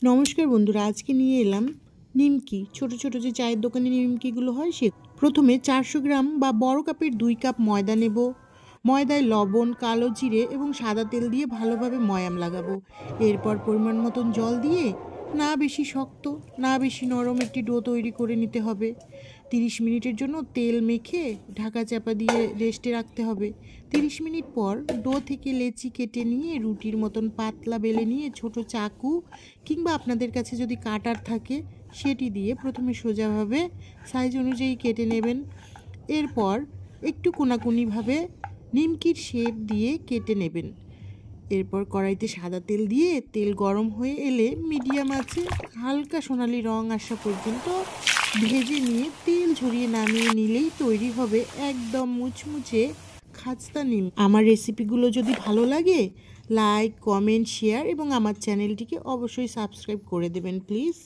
নমস্কার বন্ধুরা, আজকে নিয়ে এলাম নিমকি। ছোট ছোট যে চায়ের দোকানে নিমকিগুলো হয় সে প্রথমে 400 গ্রাম বা বড় কাপের 2 কাপ ময়দা নেব। ময়দায় লবণ, কালো জিরে এবং সাদা তেল দিয়ে ভালোভাবে ময়াম লাগাবো। এরপর পরিমাণ মতন জল দিয়ে না বেশি শক্ত না বেশি নরম একটি ডো তৈরি করে নিতে হবে। 30 মিনিটের জন্য তেল মেখে ঢাকা চাপা দিয়ে রেস্টে রাখতে হবে। 30 মিনিট পর ডো থেকে লেচি কেটে নিয়ে রুটির মতন পাতলা বেলে নিয়ে ছোট চাকু কিংবা আপনাদের কাছে যদি কাটার থাকে সেটি দিয়ে প্রথমে সোজাভাবে সাইজ অনুযায়ী কেটে নেবেন। এরপর একটু কোনাকুনিভাবে নিমকির শেপ দিয়ে কেটে নেবেন। এরপর কড়াইতে সাদা তেল দিয়ে তেল গরম হয়ে এলে মিডিয়াম আঁচে হালকা সোনালি রং আসা পর্যন্ত ভেজে নিয়ে তেল ঝরিয়ে নামিয়ে নিলেই তৈরি হবে একদম মুচমুচে খাস্তা নিম। আমার রেসিপিগুলো যদি ভালো লাগে লাইক, কমেন্ট, শেয়ার এবং আমার চ্যানেলটিকে অবশ্যই সাবস্ক্রাইব করে দেবেন প্লিজ।